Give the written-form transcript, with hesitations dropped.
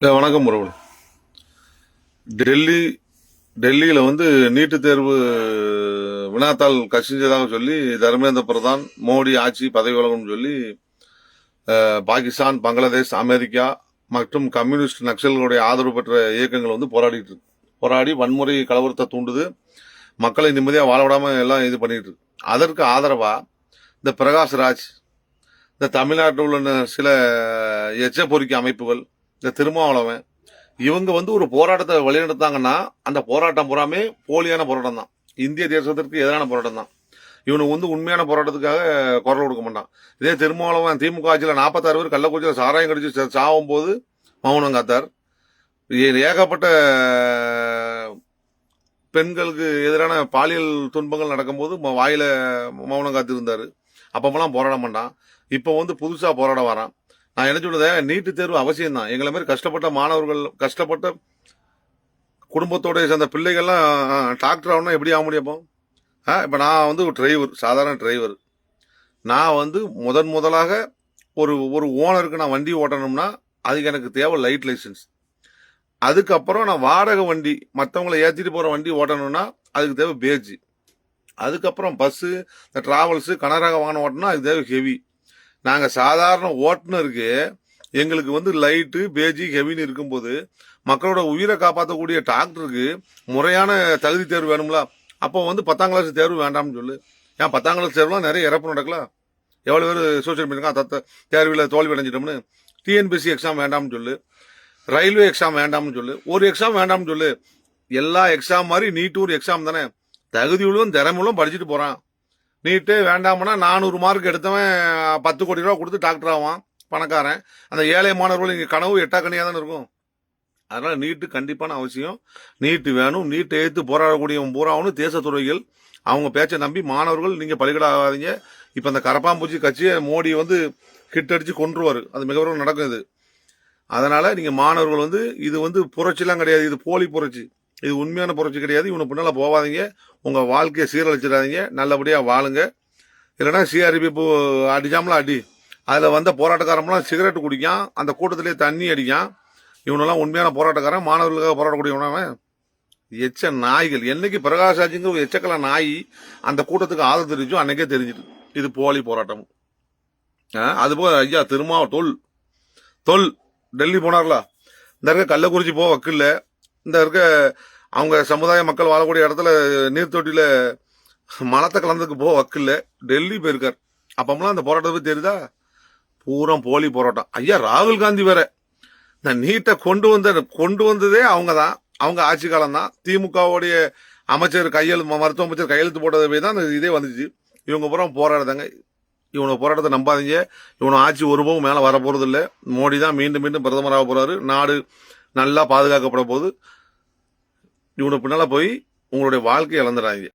வணக்கம் முருகன். டெல்லி டெல்லியில் நீட்டு தேர்வு வினாத்தாள் கசிஞ்சதாக சொல்லி தர்மேந்திர பிரதான் மோடி ஆட்சி பதவி விலகும்னு சொல்லி பாகிஸ்தான், பங்களாதேஷ், அமெரிக்கா மற்றும் கம்யூனிஸ்ட் நக்சல்களுடைய ஆதரவு பெற்ற இயக்கங்கள் போராடிட்டு இருக்கு. போராடி வன்முறை கலவரத்தை தூண்டுது. மக்களை நிம்மதியாக வாழ விடாம எல்லாம் இது பண்ணிட்டு இருக்கு. அதற்கு ஆதரவா இந்த பிரகாஷ் ராஜ், இந்த தமிழ்நாட்டில் உள்ள சில எச்ச பொறிக்கை அமைப்புகள், இந்த திருமாவளவன், இவங்க ஒரு போராட்டத்தை வழிநடத்தாங்கன்னா அந்த போராட்டம் பூராமே போலியான போராட்டம் தான். இந்திய தேசத்திற்கு எதிரான போராட்டம் தான். இவனுக்கு உண்மையான போராட்டத்துக்காக குரல் கொடுக்க மாட்டான். இதே திருமாவளவன் திமுக ஆட்சியில் 46 பேர் கள்ளக்குறிச்சியில் சாராயம் கடிச்சு சாவும் போது மௌனம் காத்தார். ஏகப்பட்ட பெண்களுக்கு எதிரான பாலியல் துன்பங்கள் நடக்கும்போது வாயில மௌனம் காத்திருந்தாரு. அப்பமெல்லாம் போராட மாட்டான். இப்போ புதுசா போராட வரான். நான் என்ன சொல்றேன், நீட்டு தேர்வு அவசியம் தான். எங்களை மாதிரி கஷ்டப்பட்ட மாணவர்கள், கஷ்டப்பட்ட குடும்பத்தோட சேர்ந்த பிள்ளைகள்லாம் டாக்டர் ஆகணும்னா எப்படி ஆக முடியும்? இப்போ நான் ஒரு டிரைவர், சாதாரண டிரைவர். நான் முதலாக ஒரு ஓனருக்கு நான் வண்டி ஓட்டணும்னா அதுக்கு எனக்கு தேவை லைட் லைசன்ஸ். அதுக்கப்புறம் நான் வாடகை வண்டி, மற்றவங்களை ஏற்றிட்டு போகிற வண்டி ஓட்டணும்னா அதுக்கு தேவை பேஜ். அதுக்கப்புறம் பஸ்ஸு, இந்த டிராவல்ஸு, கனரக வாகனம் ஓட்டணும்னா அதுக்கு தேவை ஹெவி. நாங்கள் சாதாரண ஓட்டுநருக்கு எங்களுக்கு லைட்டு, பேஜி, ஹெவின்னு இருக்கும்போது மக்களோட உயிரை காப்பாற்றக்கூடிய டாக்டருக்கு முறையான தகுதி தேர்வு வேணும்ல. அப்போ 10ஆம் கிளாஸ் தேர்வு வேண்டாம்னு சொல்லு. ஏன் 10ஆம் கிளாஸ் தேர்வுலாம் நிறைய இறப்பு நடக்கலாம். எவ்வளோ பேர் சோசியல் மீடியா தேர்வில் தோல்வி அடைஞ்சிட்டோம்னு. டிஎன்பிஎஸ்சி எக்ஸாம் வேண்டாம்னு சொல்லு, ரயில்வே எக்ஸாம் வேண்டாம்னு சொல்லு, ஒரு எக்ஸாம் வேண்டாம்னு சொல்லு. எல்லா எக்ஸாம் மாதிரி நீட்டு ஒரு எக்ஸாம் தானே. தகுதியுள்ளும் திறமையுள்ளும் படிச்சுட்டு போகிறான். நீட்டே வேண்டாம்னா 400 மார்க் எடுத்தவன் 10 கோடி ரூபா கொடுத்து டாக்டர் ஆவான், பணக்காரன். அந்த ஏழை மாணவர்கள் இங்கே கனவு எட்டாக்கணியாக தானே இருக்கும். அதனால நீட்டு கண்டிப்பான அவசியம். நீட்டு வேணும். நீட்டை எதிர்த்து போராடக்கூடியவன் பூராவனும் தேசத்துறைகள். அவங்க பேச்சை நம்பி மாணவர்கள் நீங்க பலிகடா ஆகாதீங்க. இப்ப அந்த கரப்பாம்பூச்சி கட்சியை மோடி கிட்டடிச்சு கொன்றுவாரு. அது மிகவும் நடக்கும் இது. அதனால நீங்க மாணவர்கள் இது புரட்சிலாம் கிடையாது. இது போலி புரட்சி. இது உண்மையான புரட்சி கிடையாது. இவனை பின்னால போவாதீங்க. உங்க வாழ்க்கையை சீரழிச்சிடாதீங்க. நல்லபடியா வாழுங்க. இல்லைன்னா சிஆர்பி அடிச்சாமலாம் அடி. அதுல போராட்டக்காரம்லாம் சிகரெட் குடிக்கான், அந்த கூட்டத்திலேயே தண்ணி அடிக்கான். இவனெல்லாம் உண்மையான போராட்டக்காரன், மாணவர்களுக்காக போராடக்கூடியவனவன். எச்ச நாய்கள். என்னைக்கு பிரகாஷ் ராஜுங்கிற ஒரு எச்சக்கல நாய் அந்த கூட்டத்துக்கு ஆதரவு தெரிஞ்சோ அன்னைக்கே தெரிஞ்சிட்டு இது போலி போராட்டம். அதுபோல ஐயா தொல் டெல்லி போனார்ல, இந்த இருக்க கள்ளக்குறிச்சி போக வக்கில்ல, இந்த இருக்க அவங்க சமுதாய மக்கள் வாழக்கூடிய இடத்துல நீர்த்தொட்டியில மலத்தை கலந்துக்கு போக வக்கில்ல, டெல்லி போயிருக்கார். அப்பமெல்லாம் அந்த போராட்டத்தை பத்தி தெரியுதா? பூரா போலி போராட்டம். ஐயா ராகுல் காந்தி வேற இந்த நீட்டை கொண்டு வந்ததே அவங்க தான். அவங்க ஆட்சி காலம் தான். திமுகவுடைய அமைச்சர் மருத்துவ அமைச்சர் கையெழுத்து போட்டதை தான் இதே வந்துச்சு. இவங்க பூரா போராடுதாங்க. இவனை போராட்டத்தை நம்பாதீங்க. இவனை ஆட்சி ஒருபோதும் மேல வர போறது இல்லை. மோடி தான் மீண்டும் மீண்டும் பிரதமராக போறாரு. நாடு நல்லா பாதுகாக்கப்பட போகுது. இவனை பின்னால போய் உங்களுடைய வாழ்க்கையை இழந்துடாதீங்க.